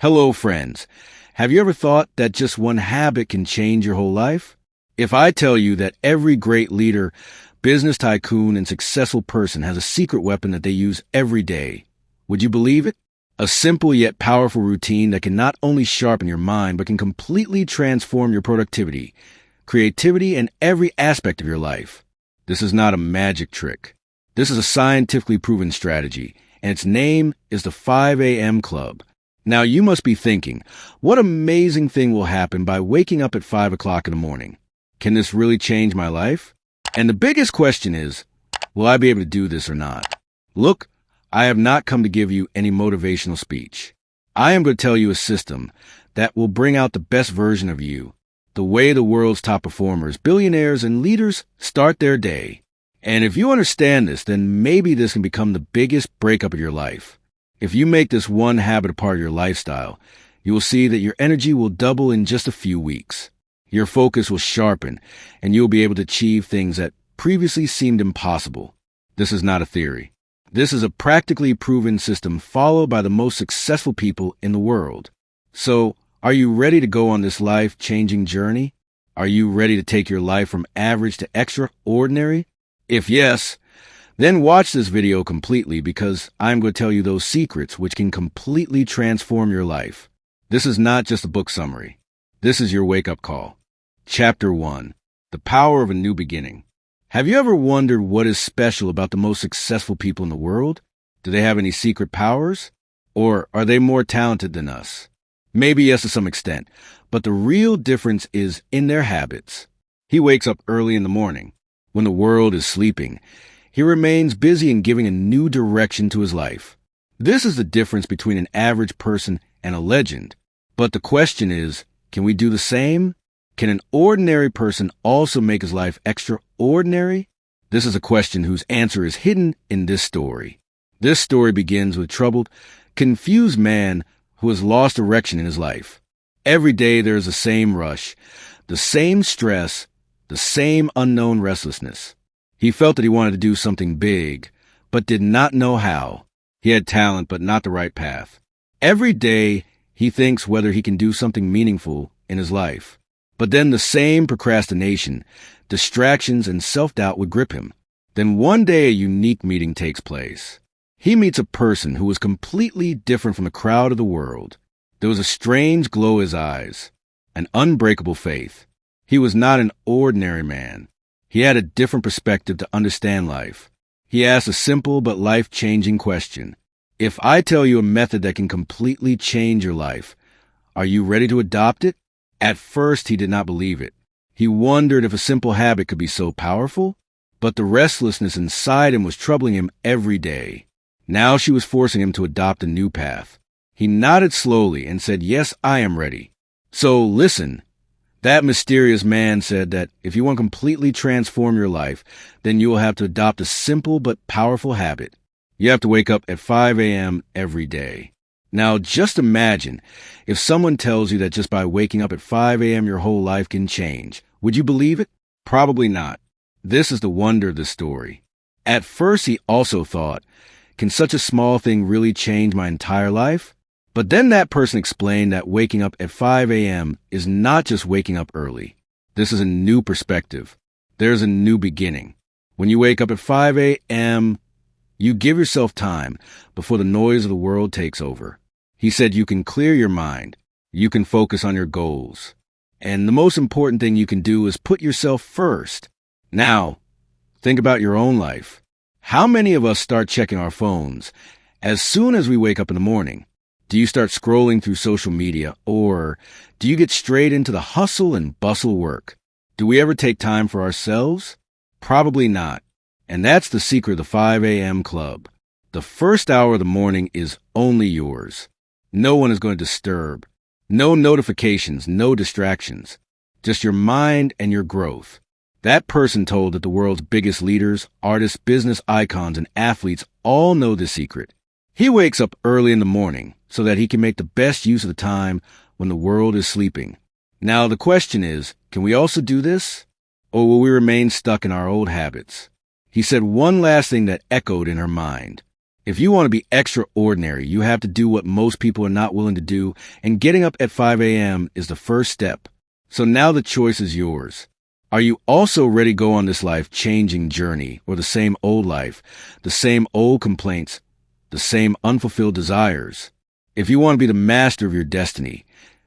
Hello, friends. Have you ever thought that just one habit can change your whole life? If I tell you that every great leader, business tycoon, and successful person has a secret weapon that they use every day, would you believe it? A simple yet powerful routine that can not only sharpen your mind, but can completely transform your productivity, creativity, and every aspect of your life. This is not a magic trick. This is a scientifically proven strategy, and its name is the 5 a.m. Club. Now you must be thinking, what amazing thing will happen by waking up at 5 o'clock in the morning? Can this really change my life? And the biggest question is, will I be able to do this or not? Look, I have not come to give you any motivational speech. I am going to tell you a system that will bring out the best version of you, the way the world's top performers, billionaires, and leaders start their day. And if you understand this, then maybe this can become the biggest breakup of your life. If you make this one habit a part of your lifestyle, you will see that your energy will double in just a few weeks. Your focus will sharpen, and you will be able to achieve things that previously seemed impossible. This is not a theory. This is a practically proven system followed by the most successful people in the world. So, are you ready to go on this life-changing journey? Are you ready to take your life from average to extraordinary? If yes, then watch this video completely because I'm going to tell you those secrets which can completely transform your life. This is not just a book summary. This is your wake-up call. Chapter 1. The Power of a New Beginning. Have you ever wondered what is special about the most successful people in the world? Do they have any secret powers? Or are they more talented than us? Maybe yes to some extent, but the real difference is in their habits. He wakes up early in the morning. When the world is sleeping, he remains busy in giving a new direction to his life. This is the difference between an average person and a legend. But the question is, can we do the same? Can an ordinary person also make his life extraordinary? This is a question whose answer is hidden in this story. This story begins with a troubled, confused man who has lost direction in his life. Every day there is the same rush, the same stress, the same unknown restlessness. He felt that he wanted to do something big, but did not know how. He had talent, but not the right path. Every day, he thinks whether he can do something meaningful in his life. But then the same procrastination, distractions, and self-doubt would grip him. Then one day a unique meeting takes place. He meets a person who was completely different from the crowd of the world. There was a strange glow in his eyes, an unbreakable faith. He was not an ordinary man. He had a different perspective to understand life. He asked a simple but life-changing question. If I tell you a method that can completely change your life, are you ready to adopt it? At first, he did not believe it. He wondered if a simple habit could be so powerful, but the restlessness inside him was troubling him every day. Now she was forcing him to adopt a new path. He nodded slowly and said, "Yes, I am ready." So listen. That mysterious man said that if you want to completely transform your life, then you will have to adopt a simple but powerful habit. You have to wake up at 5 a.m. every day. Now, just imagine if someone tells you that just by waking up at 5 a.m. your whole life can change. Would you believe it? Probably not. This is the wonder of the story. At first, he also thought, can such a small thing really change my entire life? But then that person explained that waking up at 5 a.m. is not just waking up early. This is a new perspective. There's a new beginning. When you wake up at 5 a.m., you give yourself time before the noise of the world takes over. He said you can clear your mind. You can focus on your goals. And the most important thing you can do is put yourself first. Now, think about your own life. How many of us start checking our phones as soon as we wake up in the morning? Do you start scrolling through social media, or do you get straight into the hustle and bustle work? Do we ever take time for ourselves? Probably not. And that's the secret of the 5 a.m. Club. The first hour of the morning is only yours. No one is going to disturb. No notifications, no distractions. Just your mind and your growth. That person told that the world's biggest leaders, artists, business icons, and athletes all know the secret. He wakes up early in the morning so that he can make the best use of the time when the world is sleeping. Now the question is, can we also do this? Or will we remain stuck in our old habits? He said one last thing that echoed in her mind. If you want to be extraordinary, you have to do what most people are not willing to do, and getting up at 5 a.m. is the first step. So now the choice is yours. Are you also ready to go on this life-changing journey, or the same old life, the same old complaints, the same unfulfilled desires? If you want to be the master of your destiny,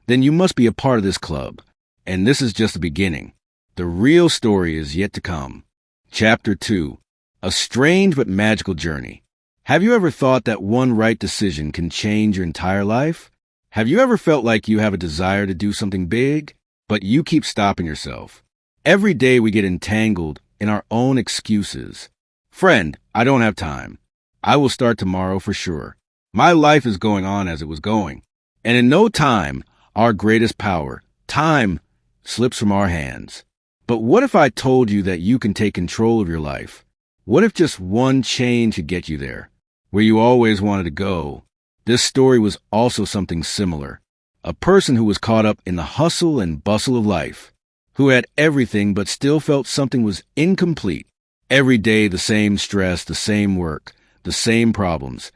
then you must be a part of this club. And this is just the beginning. The real story is yet to come. Chapter 2. A strange but magical journey. Have you ever thought that one right decision can change your entire life? Have you ever felt like you have a desire to do something big, but you keep stopping yourself? Every day we get entangled in our own excuses. Friend, I don't have time. I will start tomorrow for sure. My life is going on as it was going. And in no time, our greatest power, time, slips from our hands. But what if I told you that you can take control of your life? What if just one change could get you there, where you always wanted to go? This story was also something similar. A person who was caught up in the hustle and bustle of life, who had everything but still felt something was incomplete. Every day the same stress, the same work, the same problems.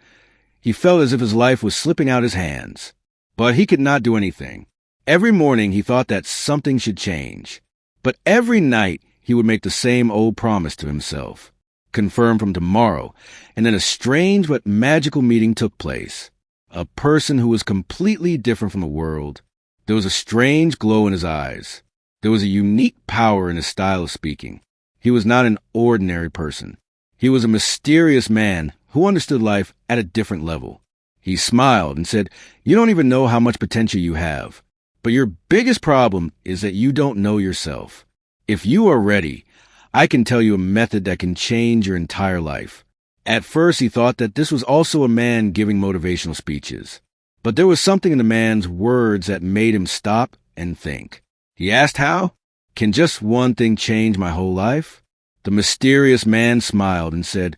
He felt as if his life was slipping out his hands. But he could not do anything. Every morning he thought that something should change. But every night he would make the same old promise to himself, confirm from tomorrow, and then a strange but magical meeting took place. A person who was completely different from the world. There was a strange glow in his eyes. There was a unique power in his style of speaking. He was not an ordinary person. He was a mysterious man who understood life at a different level. He smiled and said, "You don't even know how much potential you have. But your biggest problem is that you don't know yourself. If you are ready, I can tell you a method that can change your entire life." At first, he thought that this was also a man giving motivational speeches. But there was something in the man's words that made him stop and think. He asked how? Can just one thing change my whole life? The mysterious man smiled and said,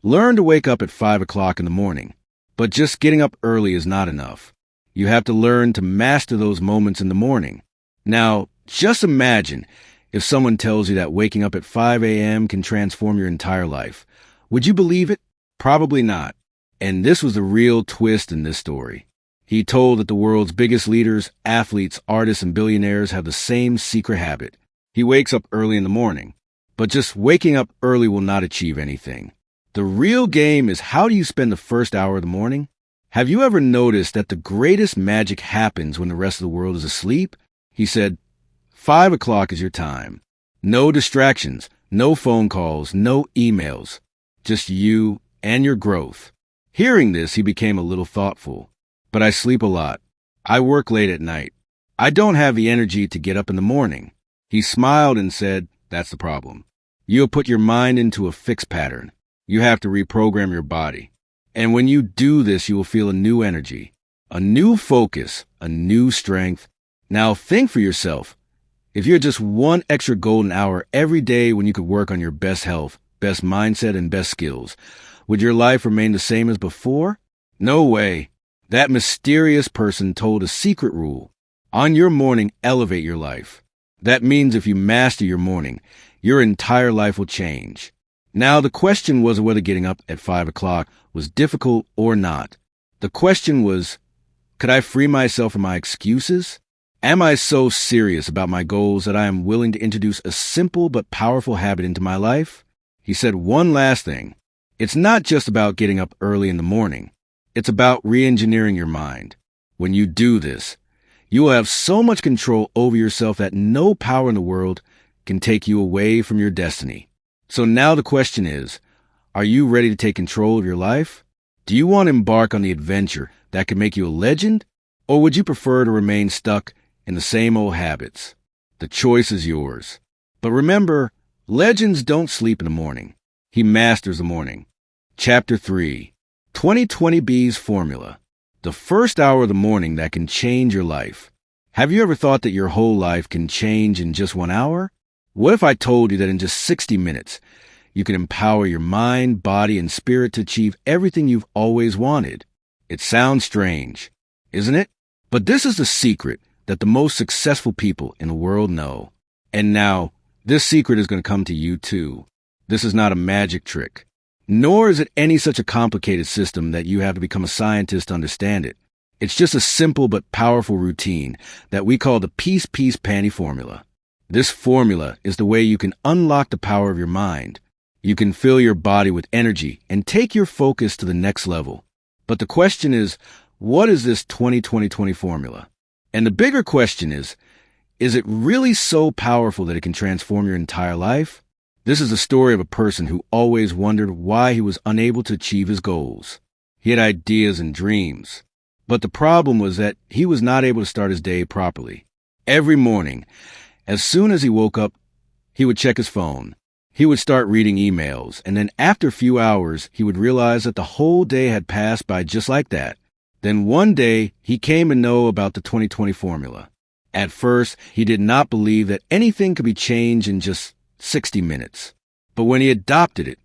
"Learn to wake up at 5 o'clock in the morning. But just getting up early is not enough. You have to learn to master those moments in the morning." Now, just imagine if someone tells you that waking up at 5 a.m. can transform your entire life. Would you believe it? Probably not. And this was the real twist in this story. He told that the world's biggest leaders, athletes, artists, and billionaires have the same secret habit. He wakes up early in the morning. But just waking up early will not achieve anything. The real game is, how do you spend the first hour of the morning? Have you ever noticed that the greatest magic happens when the rest of the world is asleep? He said, 5 o'clock is your time. No distractions, no phone calls, no emails. Just you and your growth. Hearing this, he became a little thoughtful. But I sleep a lot. I work late at night. I don't have the energy to get up in the morning. He smiled and said, "That's the problem. You have put your mind into a fixed pattern. You have to reprogram your body. And when you do this, you will feel a new energy, a new focus, a new strength. Now think for yourself. If you had just one extra golden hour every day when you could work on your best health, best mindset, and best skills, would your life remain the same as before? No way. That mysterious person told a secret rule. On your morning, elevate your life. That means if you master your morning, your entire life will change. Now, the question wasn't whether getting up at 5 o'clock was difficult or not. The question was, could I free myself from my excuses? Am I so serious about my goals that I am willing to introduce a simple but powerful habit into my life? He said one last thing. It's not just about getting up early in the morning. It's about re-engineering your mind. When you do this, you will have so much control over yourself that no power in the world can take you away from your destiny. So now the question is, are you ready to take control of your life? Do you want to embark on the adventure that could make you a legend? Or would you prefer to remain stuck in the same old habits? The choice is yours. But remember, legends don't sleep in the morning. He masters the morning. Chapter 3. 2020B's Formula. The first hour of the morning that can change your life. Have you ever thought that your whole life can change in just 1 hour? What if I told you that in just 60 minutes, you can empower your mind, body, and spirit to achieve everything you've always wanted? It sounds strange, isn't it? But this is the secret that the most successful people in the world know. And now, this secret is going to come to you too. This is not a magic trick. Nor is it any such a complicated system that you have to become a scientist to understand it. It's just a simple but powerful routine that we call the Peace, Peace, Panty formula. This formula is the way you can unlock the power of your mind. You can fill your body with energy and take your focus to the next level. But the question is, what is this 20-20-20 formula? And the bigger question is it really so powerful that it can transform your entire life? This is the story of a person who always wondered why he was unable to achieve his goals. He had ideas and dreams, but the problem was that he was not able to start his day properly. Every morning, as soon as he woke up, he would check his phone. He would start reading emails, and then after a few hours, he would realize that the whole day had passed by just like that. Then one day, he came to know about the 2020 formula. At first, he did not believe that anything could be changed in just 60 minutes. But when he adopted it,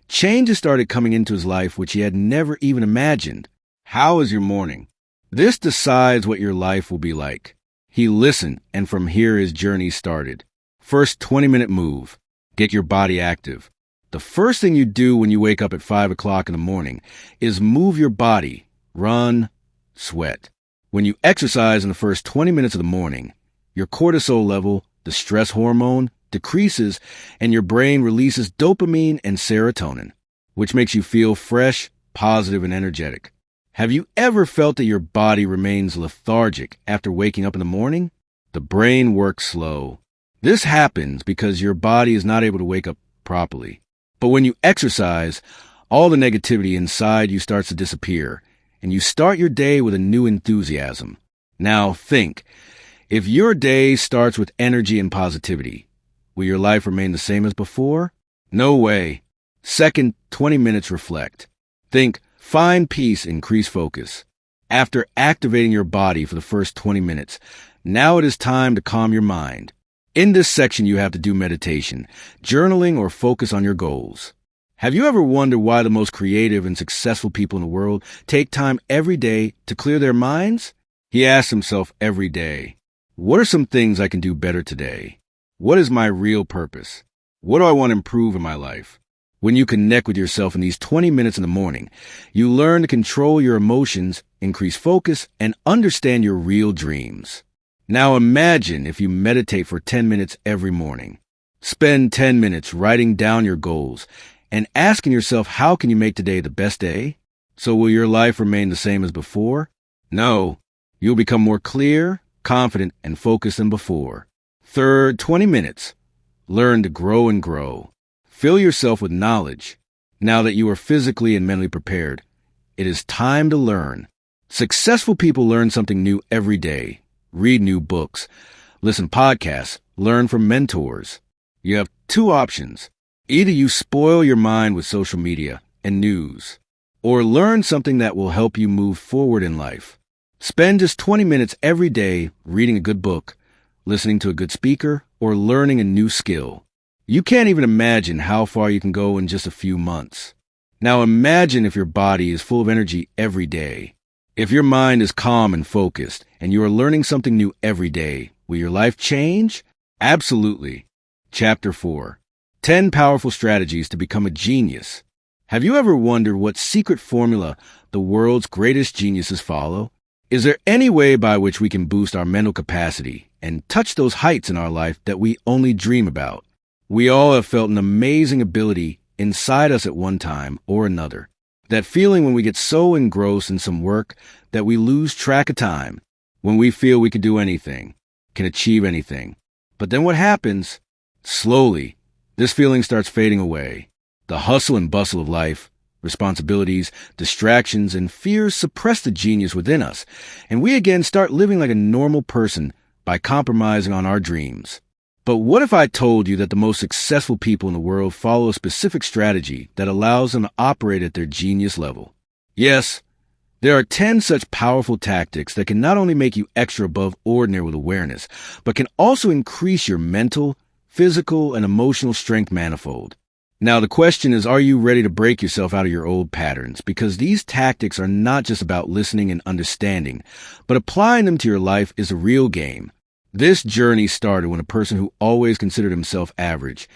changes started coming into his life which he had never even imagined. How is your morning? This decides what your life will be like. He listened, and from here his journey started. First 20-minute move. Get your body active. The first thing you do when you wake up at 5 o'clock in the morning is move your body, run, sweat. When you exercise in the first 20 minutes of the morning, your cortisol level, the stress hormone, decreases and your brain releases dopamine and serotonin, which makes you feel fresh, positive, and energetic. Have you ever felt that your body remains lethargic after waking up in the morning? The brain works slow. This happens because your body is not able to wake up properly. But when you exercise, all the negativity inside you starts to disappear, and you start your day with a new enthusiasm. Now think, if your day starts with energy and positivity, will your life remain the same as before? No way. Second, 20 minutes reflect. Think, find peace, increase focus. After activating your body for the first 20 minutes, now it is time to calm your mind. In this section, you have to do meditation, journaling, or focus on your goals. Have you ever wondered why the most creative and successful people in the world take time every day to clear their minds? He asks himself every day, what are some things I can do better today? What is my real purpose? What do I want to improve in my life? When you connect with yourself in these 20 minutes in the morning, you learn to control your emotions, increase focus, and understand your real dreams. Now imagine if you meditate for 10 minutes every morning. Spend 10 minutes writing down your goals and asking yourself, how can you make today the best day? So will your life remain the same as before? No, you'll become more clear, confident, and focused than before. Third, 20 minutes. Learn to grow and grow. Fill yourself with knowledge. Now that you are physically and mentally prepared, it is time to learn. Successful people learn something new every day. Read new books, listen to podcasts, learn from mentors. You have two options. Either you spoil your mind with social media and news, or learn something that will help you move forward in life. Spend just 20 minutes every day reading a good book, listening to a good speaker, or learning a new skill. You can't even imagine how far you can go in just a few months. Now imagine if your body is full of energy every day. If your mind is calm and focused, and you are learning something new every day, will your life change? Absolutely. Chapter 4. 10 Powerful Strategies to Become a Genius. Have you ever wondered what secret formula the world's greatest geniuses follow? Is there any way by which we can boost our mental capacity and touch those heights in our life that we only dream about? We all have felt an amazing ability inside us at one time or another. That feeling when we get so engrossed in some work that we lose track of time, when we feel we can do anything, can achieve anything. But then what happens? Slowly, this feeling starts fading away. The hustle and bustle of life, responsibilities, distractions, and fears suppress the genius within us, and we again start living like a normal person by compromising on our dreams. But what if I told you that the most successful people in the world follow a specific strategy that allows them to operate at their genius level? Yes, there are 10 such powerful tactics that can not only make you extra above ordinary with awareness, but can also increase your mental, physical, and emotional strength manifold. Now the question is, are you ready to break yourself out of your old patterns? Because these tactics are not just about listening and understanding, but applying them to your life is a real game. This journey started when a person who always considered himself average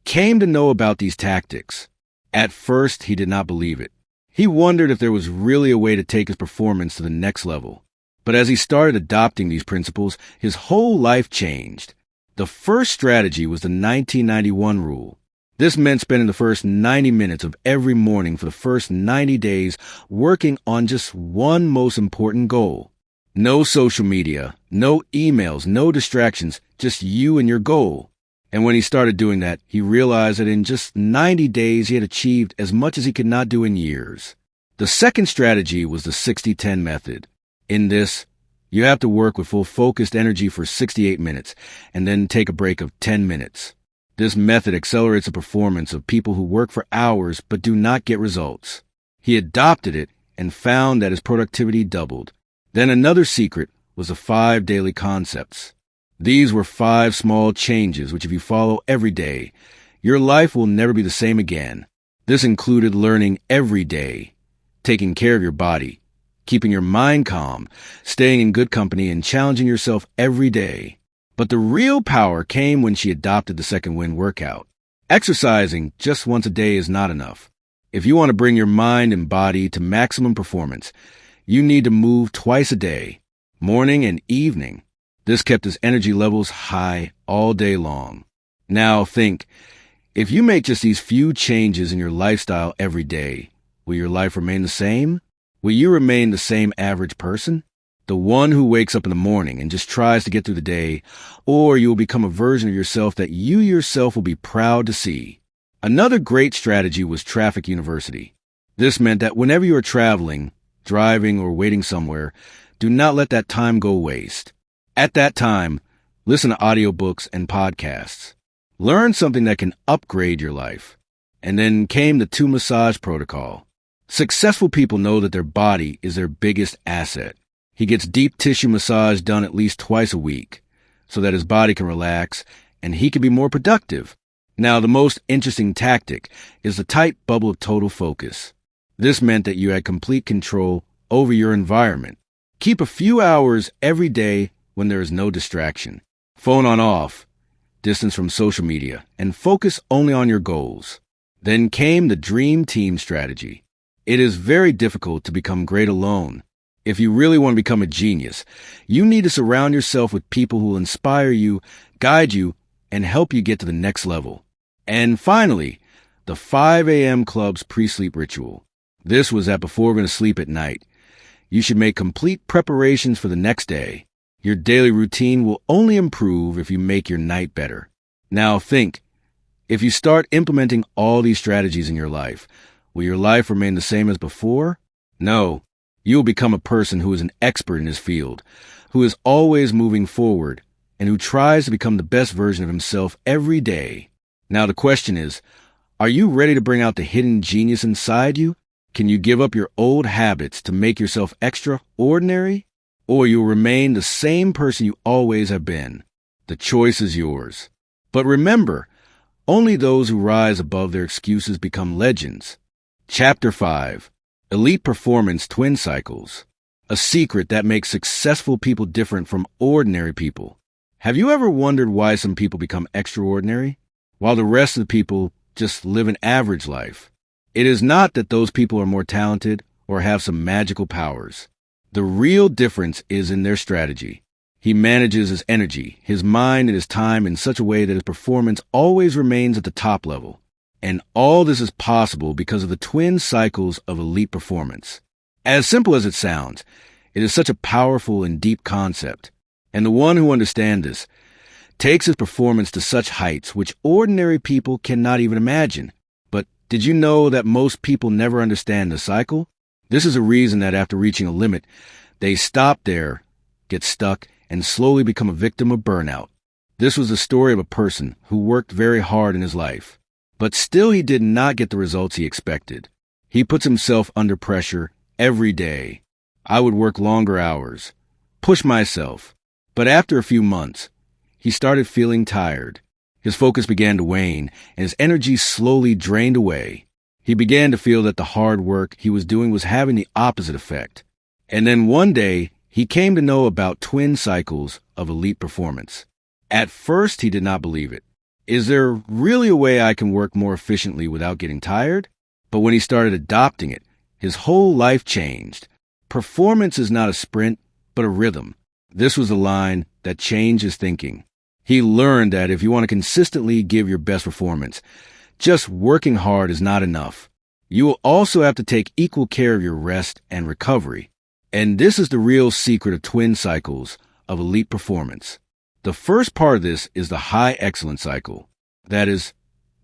came to know about these tactics. At first, he did not believe it. He wondered if there was really a way to take his performance to the next level. But as he started adopting these principles, his whole life changed. The first strategy was the 1991 rule. This meant spending the first 90 minutes of every morning for the first 90 days working on just one most important goal. No social media, no emails, no distractions, just you and your goal. And when he started doing that, he realized that in just 90 days he had achieved as much as he could not do in years. The second strategy was the 60-10 method. In this, you have to work with full focused energy for 68 minutes and then take a break of 10 minutes. This method accelerates the performance of people who work for hours but do not get results. He adopted it and found that his productivity doubled. Then another secret was the 5 daily concepts. These were 5 small changes which if you follow every day, your life will never be the same again. This included learning every day, taking care of your body, keeping your mind calm, staying in good company, and challenging yourself every day. But the real power came when she adopted the second wind workout. Exercising just once a day is not enough. If you want to bring your mind and body to maximum performance, you need to move twice a day, morning and evening. This kept his energy levels high all day long. Now think, if you make just these few changes in your lifestyle every day, will your life remain the same? Will you remain the same average person? The one who wakes up in the morning and just tries to get through the day, or you will become a version of yourself that you yourself will be proud to see. Another great strategy was Traffic University. This meant that whenever you are traveling, driving, or waiting somewhere, do not let that time go waste. At that time, listen to audiobooks and podcasts. Learn something that can upgrade your life. And then came the 2 massage protocol. Successful people know that their body is their biggest asset. He gets deep tissue massage done at least twice a week so that his body can relax and he can be more productive. Now, the most interesting tactic is the tight bubble of total focus. This meant that you had complete control over your environment. Keep a few hours every day when there is no distraction. Phone on off, distance from social media, and focus only on your goals. Then came the Dream Team strategy. It is very difficult to become great alone. If you really want to become a genius, you need to surround yourself with people who will inspire you, guide you, and help you get to the next level. And finally, the 5 a.m. Club's pre-sleep ritual. This was that before going to sleep at night, you should make complete preparations for the next day. Your daily routine will only improve if you make your night better. Now think, if you start implementing all these strategies in your life, will your life remain the same as before? No. You will become a person who is an expert in his field, who is always moving forward, and who tries to become the best version of himself every day. Now the question is, are you ready to bring out the hidden genius inside you? Can you give up your old habits to make yourself extraordinary? Or you'll remain the same person you always have been? The choice is yours. But remember, only those who rise above their excuses become legends. Chapter 5. Elite Performance Twin Cycles. A secret that makes successful people different from ordinary people. Have you ever wondered why some people become extraordinary, while the rest of the people just live an average life? It is not that those people are more talented or have some magical powers. The real difference is in their strategy. He manages his energy, his mind, and his time in such a way that his performance always remains at the top level. And all this is possible because of the twin cycles of elite performance. As simple as it sounds, it is such a powerful and deep concept. And the one who understands this takes his performance to such heights which ordinary people cannot even imagine. But did you know that most people never understand the cycle? This is a reason that after reaching a limit, they stop there, get stuck, and slowly become a victim of burnout. This was the story of a person who worked very hard in his life. But still he did not get the results he expected. He puts himself under pressure every day. I would work longer hours, push myself. But after a few months, he started feeling tired. His focus began to wane, and his energy slowly drained away. He began to feel that the hard work he was doing was having the opposite effect. And then one day, he came to know about twin cycles of elite performance. At first, he did not believe it. Is there really a way I can work more efficiently without getting tired? But when he started adopting it, his whole life changed. Performance is not a sprint, but a rhythm. This was the line that changed his thinking. He learned that if you want to consistently give your best performance, just working hard is not enough. You will also have to take equal care of your rest and recovery. And this is the real secret of twin cycles of elite performance. The first part of this is the high excellence cycle. That is,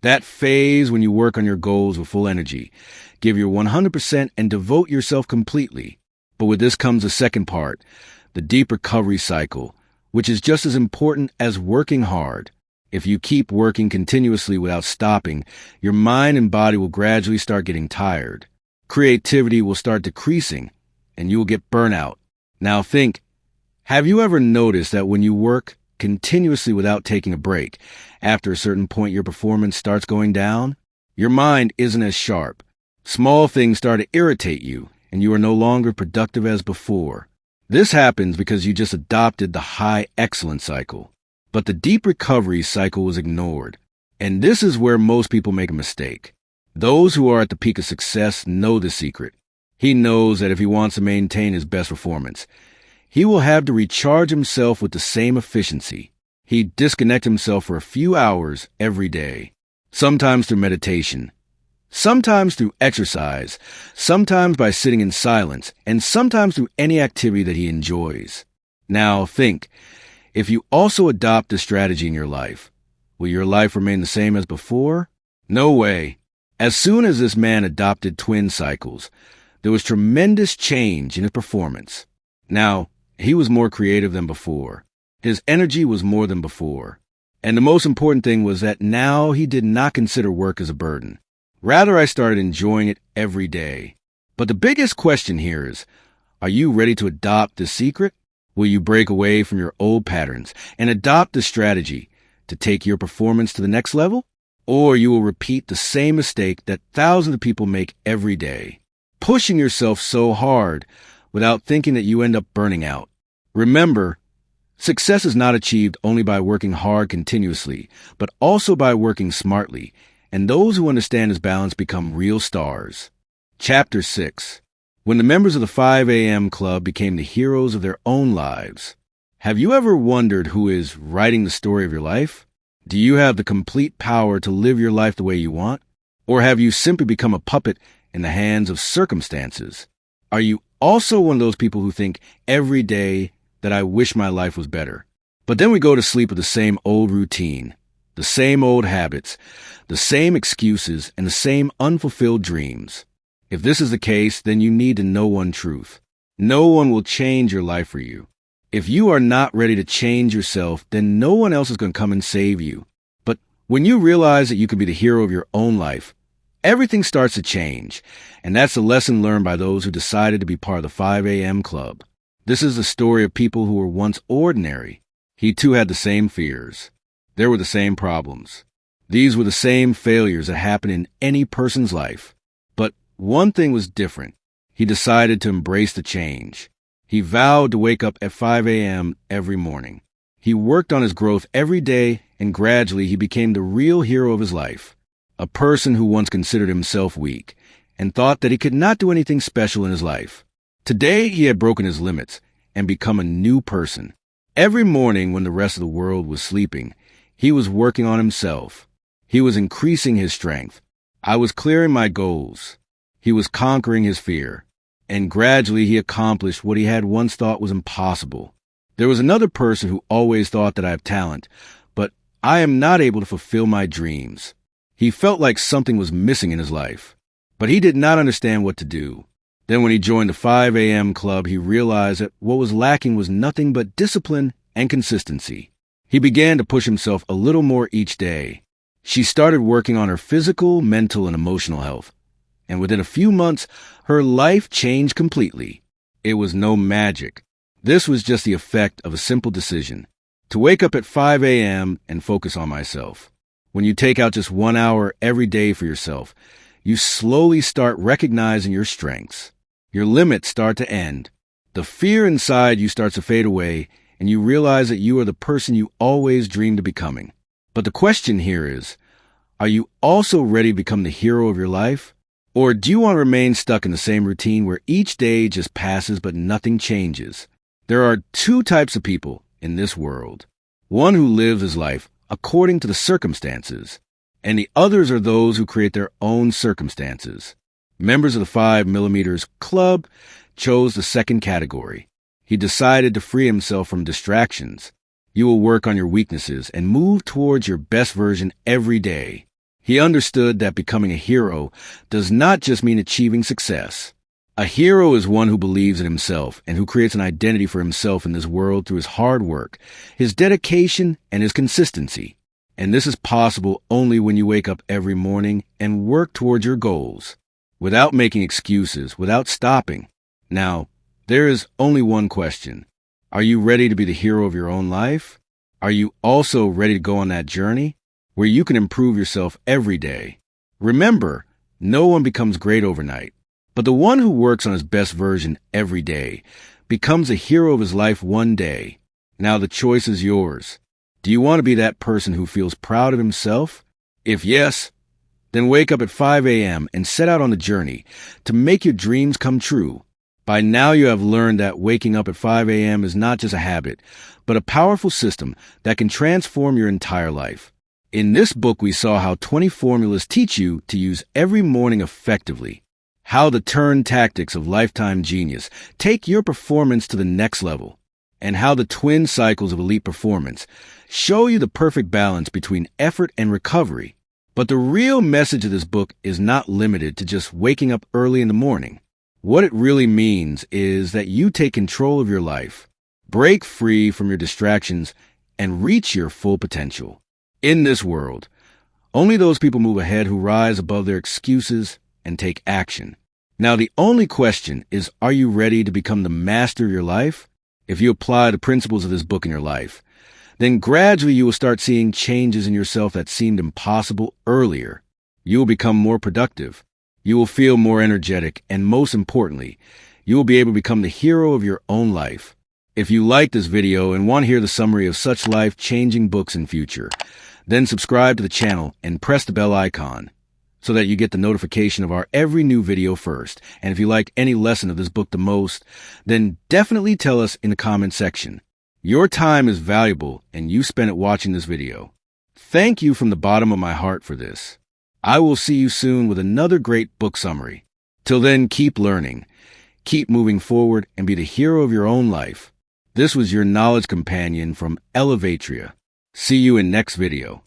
that phase when you work on your goals with full energy, give your 100% and devote yourself completely. But with this comes the second part, the deep recovery cycle, which is just as important as working hard. If you keep working continuously without stopping, your mind and body will gradually start getting tired. Creativity will start decreasing, and you will get burnout. Now think, have you ever noticed that when you work continuously without taking a break, after a certain point your performance starts going down? Your mind isn't as sharp. Small things start to irritate you, and you are no longer productive as before. This happens because you just adopted the high excellence cycle. But the deep recovery cycle was ignored. And this is where most people make a mistake. Those who are at the peak of success know the secret. He knows that if he wants to maintain his best performance, he will have to recharge himself with the same efficiency. He disconnects himself for a few hours every day, sometimes through meditation, sometimes through exercise, sometimes by sitting in silence, and sometimes through any activity that he enjoys. Now think, if you also adopt this strategy in your life, will your life remain the same as before? No way. As soon as this man adopted twin cycles, there was tremendous change in his performance. Now, he was more creative than before. His energy was more than before. And the most important thing was that now he did not consider work as a burden. Rather, I started enjoying it every day. But the biggest question here is, are you ready to adopt this secret? Will you break away from your old patterns and adopt the strategy to take your performance to the next level? Or you will repeat the same mistake that thousands of people make every day, pushing yourself so hard without thinking that you end up burning out. Remember, success is not achieved only by working hard continuously, but also by working smartly, and those who understand this balance become real stars. Chapter 6. When the members of the 5 a.m. Club became the heroes of their own lives. Have you ever wondered who is writing the story of your life? Do you have the complete power to live your life the way you want? Or have you simply become a puppet in the hands of circumstances? Are you also one of those people who think every day that I wish my life was better? But then we go to sleep with the same old routine, the same old habits, the same excuses, and the same unfulfilled dreams. If this is the case, then you need to know one truth. No one will change your life for you. If you are not ready to change yourself, then no one else is going to come and save you. But when you realize that you can be the hero of your own life, everything starts to change. And that's the lesson learned by those who decided to be part of the 5 a.m. Club. This is the story of people who were once ordinary. He too had the same fears. There were the same problems. These were the same failures that happen in any person's life. But one thing was different. He decided to embrace the change. He vowed to wake up at 5 a.m. every morning. He worked on his growth every day, and gradually he became the real hero of his life. A person who once considered himself weak and thought that he could not do anything special in his life. Today he had broken his limits and become a new person. Every morning when the rest of the world was sleeping, he was working on himself. He was increasing his strength. I was clearing my goals. He was conquering his fear. And gradually he accomplished what he had once thought was impossible. There was another person who always thought that I have talent, but I am not able to fulfill my dreams. He felt like something was missing in his life, but he did not understand what to do. Then when he joined the 5 a.m. Club, he realized that what was lacking was nothing but discipline and consistency. He began to push himself a little more each day. She started working on her physical, mental, and emotional health. And within a few months, her life changed completely. It was no magic. This was just the effect of a simple decision, to wake up at 5 a.m. and focus on myself. When you take out just 1 hour every day for yourself, you slowly start recognizing your strengths. Your limits start to end. The fear inside you starts to fade away, and you realize that you are the person you always dreamed of becoming. But the question here is, are you also ready to become the hero of your life? Or do you want to remain stuck in the same routine where each day just passes but nothing changes? There are two types of people in this world. One who lives his life according to the circumstances, and the others are those who create their own circumstances. Members of the 5mm Club chose the second category. He decided to free himself from distractions. You will work on your weaknesses and move towards your best version every day. He understood that becoming a hero does not just mean achieving success. A hero is one who believes in himself and who creates an identity for himself in this world through his hard work, his dedication, and his consistency. And this is possible only when you wake up every morning and work towards your goals, without making excuses, without stopping. Now, there is only one question. Are you ready to be the hero of your own life? Are you also ready to go on that journey where you can improve yourself every day? Remember, no one becomes great overnight, but the one who works on his best version every day becomes a hero of his life one day. Now the choice is yours. Do you want to be that person who feels proud of himself? If yes, then wake up at 5 a.m. and set out on the journey to make your dreams come true. By now you have learned that waking up at 5 a.m. is not just a habit, but a powerful system that can transform your entire life. In this book, we saw how 20 formulas teach you to use every morning effectively, how the turn tactics of lifetime genius take your performance to the next level, and how the twin cycles of elite performance show you the perfect balance between effort and recovery. But the real message of this book is not limited to just waking up early in the morning. What it really means is that you take control of your life, break free from your distractions, and reach your full potential. In this world, only those people move ahead who rise above their excuses and take action. Now, the only question is, are you ready to become the master of your life? If you apply the principles of this book in your life, then gradually you will start seeing changes in yourself that seemed impossible earlier. You will become more productive. You will feel more energetic, and most importantly, you will be able to become the hero of your own life. If you like this video and want to hear the summary of such life-changing books in future, then subscribe to the channel and press the bell icon so that you get the notification of our every new video first. And if you like any lesson of this book the most, then definitely tell us in the comment section. Your time is valuable and you spent it watching this video. Thank you from the bottom of my heart for this. I will see you soon with another great book summary. Till then, keep learning, keep moving forward, and be the hero of your own life. This was your knowledge companion from Elevatria. See you in next video.